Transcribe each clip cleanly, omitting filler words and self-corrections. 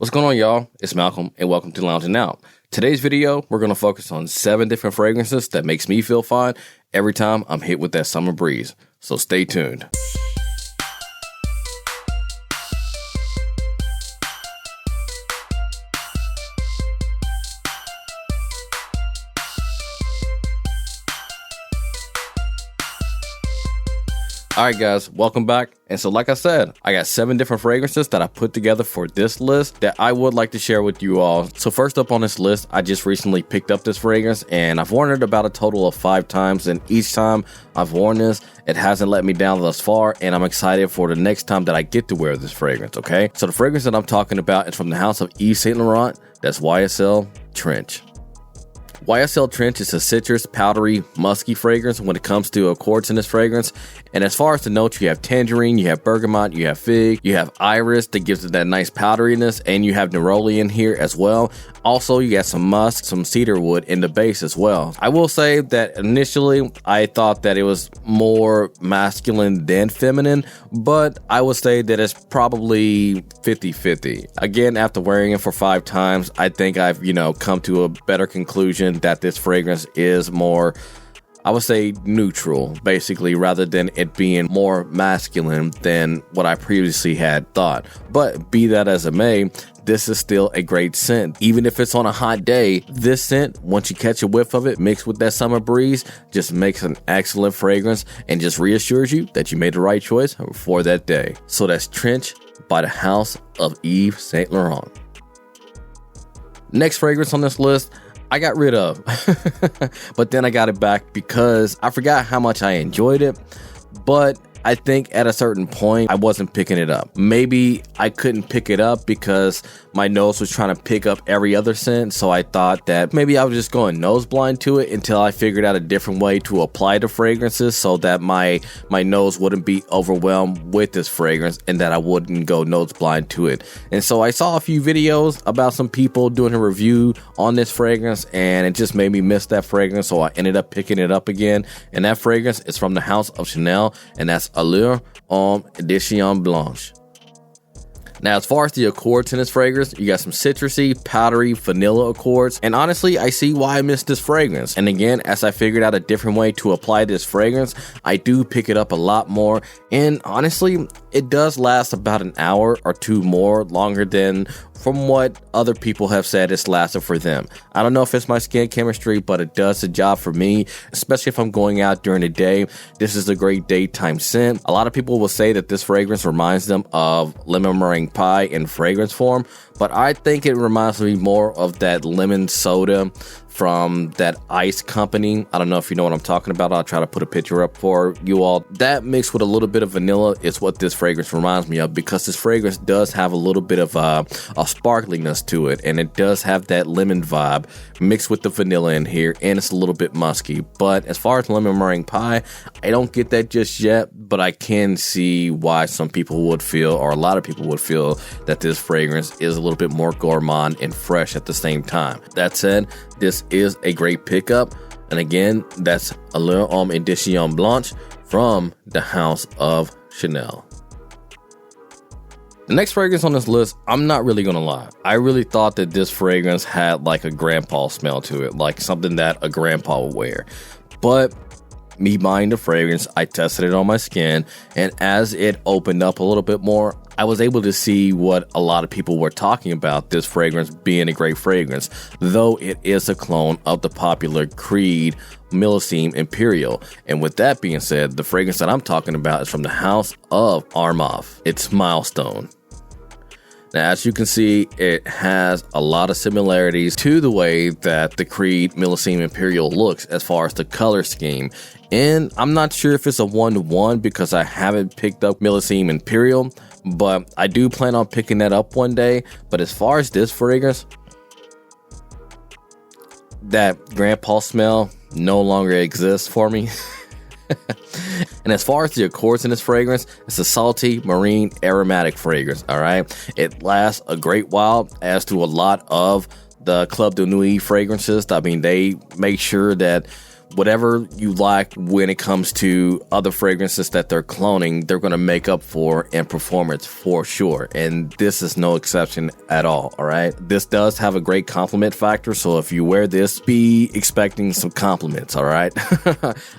What's going on, y'all? It's Malcolm, and welcome to Loung'n Out. Today's video, we're going to focus on 7 different fragrances that makes me feel fine every time I'm hit with that summer breeze. So stay tuned. Alright guys, welcome back. And so like I said, I got 7 different fragrances that I put together for this list that I would like to share with you all. So first up on this list, I just recently picked up this fragrance and I've worn it about a total of 5 times, and each time I've worn this, it hasn't let me down thus far, and I'm excited for the next time that I get to wear this fragrance, okay? So the fragrance that I'm talking about is from the house of Yves Saint Laurent. That's YSL Trench. YSL Trench is a citrus, powdery, musky fragrance when it comes to accords in this fragrance. And as far as the notes, you have tangerine, you have bergamot, you have fig, you have iris that gives it that nice powderiness, and you have neroli in here as well. Also, you got some musk, some cedar wood in the base as well. I will say that initially, I thought that it was more masculine than feminine, but I would say that it's probably 50-50. Again, after wearing it for 5 times, I think I've, come to a better conclusion that this fragrance is more, I would say, neutral, basically, rather than it being more masculine than what I previously had thought. But be that as it may, this is still a great scent. Even if it's on a hot day, this scent, once you catch a whiff of it mixed with that summer breeze, just makes an excellent fragrance and just reassures you that you made the right choice for that day. So that's Trench by the house of Yves Saint Laurent. Next fragrance on this list, I got rid of, but then I got it back because I forgot how much I enjoyed it, but I think at a certain point I wasn't picking it up. Maybe I couldn't pick it up because my nose was trying to pick up every other scent, so I thought that maybe I was just going nose blind to it until I figured out a different way to apply the fragrances so that my nose wouldn't be overwhelmed with this fragrance and that I wouldn't go nose blind to it. And so I saw a few videos about some people doing a review on this fragrance, and it just made me miss that fragrance, so I ended up picking it up again. And that fragrance is from the house of Chanel, and that's Homme Edition Blanch. Now, as far as the accords in this fragrance, you got some citrusy, powdery, vanilla accords, and honestly, I see why I missed this fragrance. And again, as I figured out a different way to apply this fragrance, I do pick it up a lot more, and honestly, it does last about an hour or 2 more longer than from what other people have said it's lasted for them. I don't know if it's my skin chemistry, but it does the job for me, especially if I'm going out during the day. This is a great daytime scent. A lot of people will say that this fragrance reminds them of lemon meringue pie in fragrance form, but I think it reminds me more of that lemon soda from that ice company. I don't know if you know what I'm talking about. I'll try to put a picture up for you all. That mixed with a little bit of vanilla is what this fragrance reminds me of, because this fragrance does have a little bit of a sparkliness to it, and it does have that lemon vibe mixed with the vanilla in here, and it's a little bit musky. But as far as lemon meringue pie, I don't get that just yet, but I can see why some people would feel, or a lot of people would feel, that this fragrance is a little bit more gourmand and fresh at the same time. That said, this is a great pickup, and again, that's Homme Edition Blanch from the house of Chanel. The next fragrance on this list, I'm not really gonna lie, I really thought that this fragrance had like a grandpa smell to it, like something that a grandpa would wear. But me buying the fragrance, I tested it on my skin, and as it opened up a little bit more, I was able to see what a lot of people were talking about this fragrance being a great fragrance, though it is a clone of the popular Creed Millésime Imperial. And with that being said, the fragrance that I'm talking about is from the house of Arof. It's Milestone. Now, as you can see, it has a lot of similarities to the way that the Creed Millésime Imperial looks as far as the color scheme. And I'm not sure if it's a 1-to-1 because I haven't picked up Millésime Imperial, but I do plan on picking that up one day. But as far as this fragrance, that grandpa smell no longer exists for me. And as far as the accords in this fragrance, it's a salty, marine, aromatic fragrance, all right? It lasts a great while, as do a lot of the Club de Nuit fragrances. I mean, they make sure that whatever you lack when it comes to other fragrances that they're cloning, they're going to make up for in performance for sure. And this is no exception at all right? This does have a great compliment factor, so if you wear this, be expecting some compliments, all right?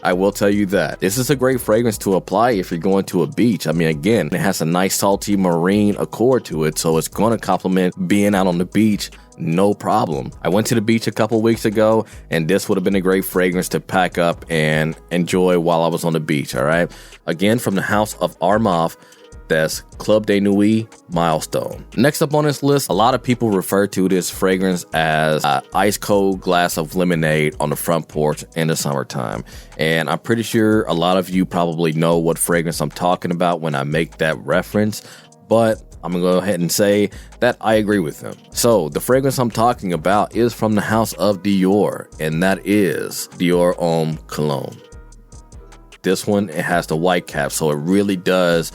I will tell you that. This is a great fragrance to apply if you're going to a beach. I mean, again, it has a nice salty marine accord to it, so it's going to complement being out on the beach. No problem. I went to the beach a couple weeks ago, and this would have been a great fragrance to pack up and enjoy while I was on the beach, all right? Again, from the house of Arof, that's Club de Nuit Milestone. Next up on this list, a lot of people refer to this fragrance as an ice cold glass of lemonade on the front porch in the summertime. And I'm pretty sure a lot of you probably know what fragrance I'm talking about when I make that reference, but I'm gonna go ahead and say that I agree with him. So the fragrance I'm talking about is from the house of Dior, and that is Dior Homme Cologne. This one, it has the white cap, so it really does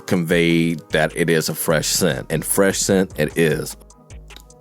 convey that it is a fresh scent, and fresh scent it is.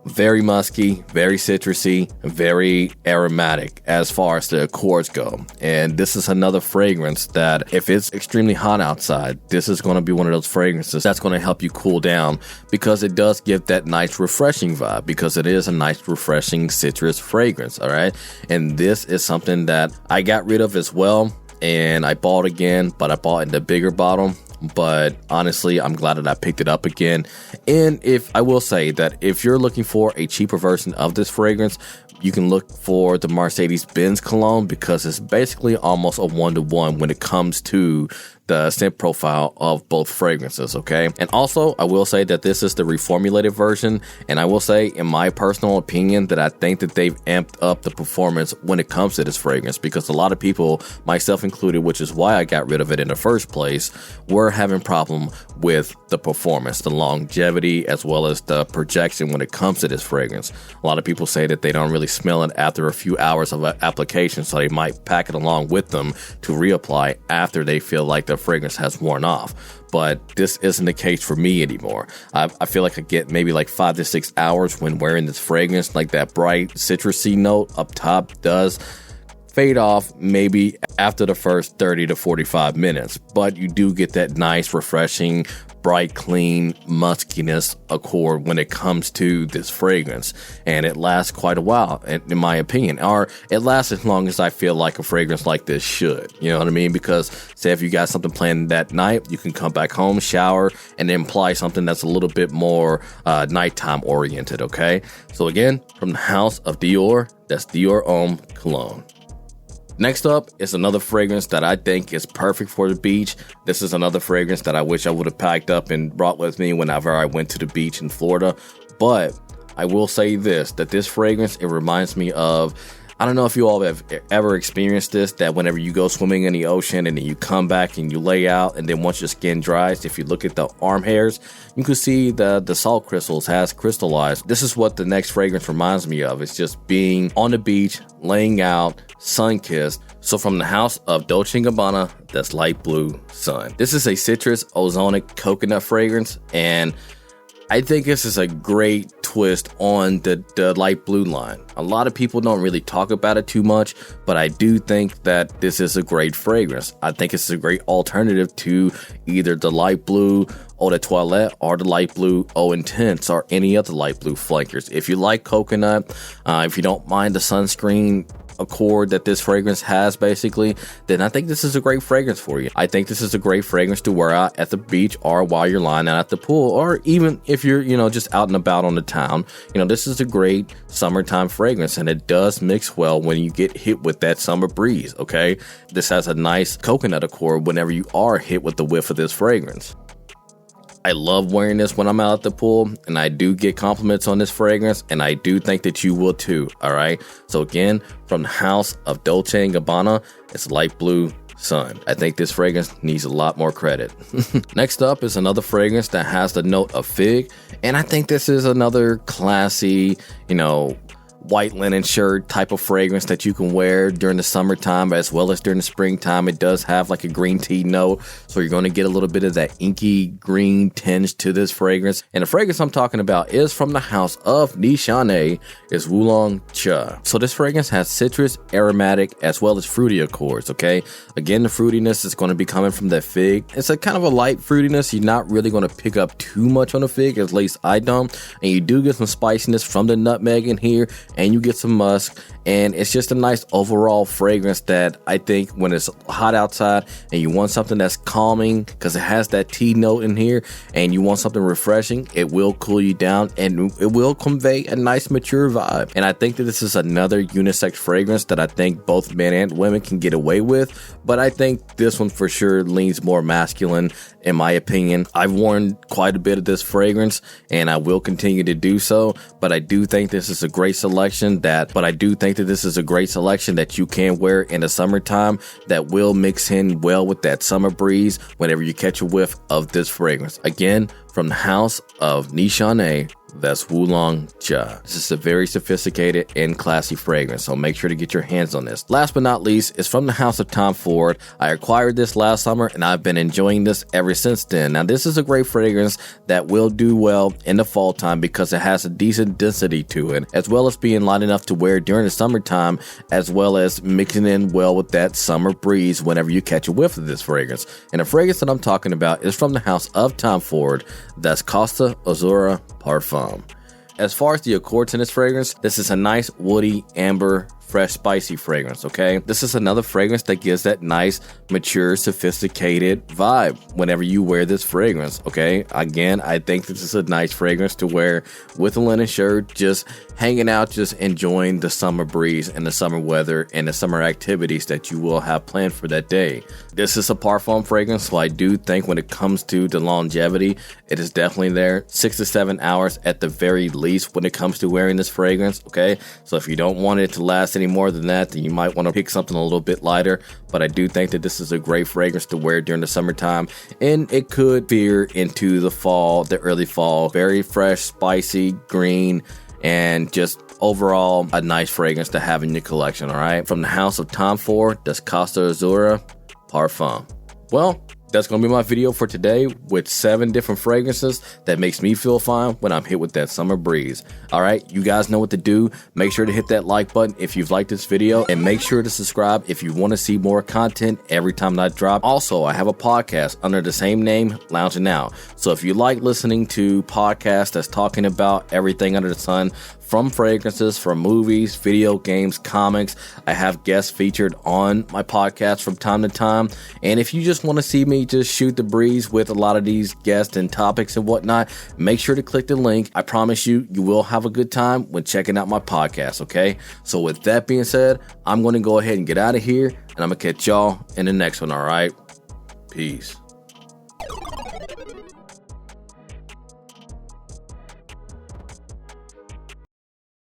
Very musky, very citrusy, very aromatic as far as the accords go. And this is another fragrance that if it's extremely hot outside, this is going to be one of those fragrances that's going to help you cool down, because it does give that nice refreshing vibe, because it is a nice refreshing citrus fragrance, all right? And this is something that I got rid of as well, and I bought again, but I bought in the bigger bottle. But honestly, I'm glad that I picked it up again. And if I will say that if you're looking for a cheaper version of this fragrance, you can look for the Mercedes-Benz cologne, because it's basically almost a one-to-one when it comes to the scent profile of both fragrances, okay? And also, I will say that this is the reformulated version, and I will say, in my personal opinion, that I think that they've amped up the performance when it comes to this fragrance, because a lot of people, myself included, which is why I got rid of it in the first place, were having problem with the performance, the longevity, as well as the projection when it comes to this fragrance. A lot of people say that they don't really smell it after a few hours of application, so they might pack it along with them to reapply after they feel like the fragrance has worn off. But this isn't the case for me anymore. I feel like I get maybe like 5 to 6 hours when wearing this fragrance. Like that bright citrusy note up top does fade off maybe after the first 30 to 45 minutes, but you do get that nice, refreshing, bright, clean muskiness accord when it comes to this fragrance, and it lasts quite a while, in my opinion, or it lasts as long as I feel like a fragrance like this should. You know what I mean? Because say if you got something planned that night, you can come back home, shower, and then apply something that's a little bit more nighttime oriented. Okay, so again, from the house of Dior, that's Dior Homme Cologne. Next up is another fragrance that I think is perfect for the beach. This is another fragrance that I wish I would have packed up and brought with me whenever I went to the beach in Florida. But I will say this, that this fragrance, it reminds me of, I don't know if you all have ever experienced this, that whenever you go swimming in the ocean and then you come back and you lay out, and then once your skin dries, if you look at the arm hairs, you can see the salt crystals has crystallized. This is what the next fragrance reminds me of. It's just being on the beach, laying out, sun-kissed. So from the house of Dolce & Gabbana, that's Light Blue Sun. This is a citrus ozonic coconut fragrance, and I think this is a great twist on the light blue line. A lot of people don't really talk about it too much, but I do think that this is a great fragrance. I think it's a great alternative to either the light blue Eau de Toilette or the light blue Eau Intense or any other light blue flankers. If you like coconut, if you don't mind the sunscreen accord that this fragrance has, basically, then I think this is a great fragrance for you. I think this is a great fragrance to wear out at the beach, or while you're lying out at the pool, or even if you're, just out and about on the town. This is a great summertime fragrance, and it does mix well when you get hit with that summer breeze, okay? This has a nice coconut accord whenever you are hit with the whiff of this fragrance. I love wearing this when I'm out at the pool, and I do get compliments on this fragrance, and I do think that you will too, all right? So again, from the house of Dolce & Gabbana, it's Light Blue Sun. I think this fragrance needs a lot more credit. Next up is another fragrance that has the note of fig, and I think this is another classy, white linen shirt type of fragrance that you can wear during the summertime as well as during the springtime. It does have like a green tea note, so you're going to get a little bit of that inky green tinge to this fragrance. And the fragrance I'm talking about is from the house of Nishan Wulong Cha. So this fragrance has citrus, aromatic, as well as fruity accords, okay? Again, the fruitiness is going to be coming from that fig. It's a kind of a light fruitiness. You're not really going to pick up too much on the fig, at least I don't. And you do get some spiciness from the nutmeg in here, and you get some musk. And it's just a nice overall fragrance that I think when it's hot outside and you want something that's calming because it has that tea note in here and you want something refreshing, it will cool you down and it will convey a nice mature vibe. And I think that this is another unisex fragrance that I think both men and women can get away with, but I think this one for sure leans more masculine in my opinion. I've worn quite a bit of this fragrance and I will continue to do so, but I do think this is a great selection that you can wear in the summertime that will mix in well with that summer breeze whenever you catch a whiff of this fragrance. Again, from the house of Nishan, that's Wulong Cha. This is a very sophisticated and classy fragrance, so make sure to get your hands on this. Last but not least, it's from the house of Tom Ford. I acquired this last summer and I've been enjoying this ever since then. Now, this is a great fragrance that will do well in the fall time because it has a decent density to it, as well as being light enough to wear during the summertime, as well as mixing in well with that summer breeze whenever you catch a whiff of this fragrance. And the fragrance that I'm talking about is from the house of Tom Ford. That's Costa Azzurra Parfum. As far as the accords in this fragrance, this is a nice woody, amber, fresh, spicy fragrance, okay? This is another fragrance that gives that nice, mature, sophisticated vibe whenever you wear this fragrance, okay? Again, I think this is a nice fragrance to wear with a linen shirt, just hanging out, just enjoying the summer breeze and the summer weather and the summer activities that you will have planned for that day. This is a parfum fragrance, so I do think when it comes to the longevity, it is definitely there. 6 to 7 hours at the very least when it comes to wearing this fragrance, okay? So if you don't want it to last any more than that, then you might want to pick something a little bit lighter, but I do think that this is a great fragrance to wear during the summertime, and it could veer into the fall, the early fall. Very fresh, spicy, green, and just overall a nice fragrance to have in your collection. All right, from the house of Tom Ford, that's Costa Azzurra Parfum. Well, that's going to be my video for today with 7 different fragrances that makes me feel fine when I'm hit with that summer breeze. All right, you guys know what to do. Make sure to hit that like button if you've liked this video, and make sure to subscribe if you want to see more content every time that I drop. Also, I have a podcast under the same name, Loung'n. So if you like listening to podcasts that's talking about everything under the sun, from fragrances, from movies, video games, comics, I have guests featured on my podcast from time to time. And if you just want to see me just shoot the breeze with a lot of these guests and topics and whatnot, make sure to click the link. I promise you, you will have a good time when checking out my podcast, okay? So with that being said, I'm going to go ahead and get out of here, and I'm going to catch y'all in the next one, all right? Peace.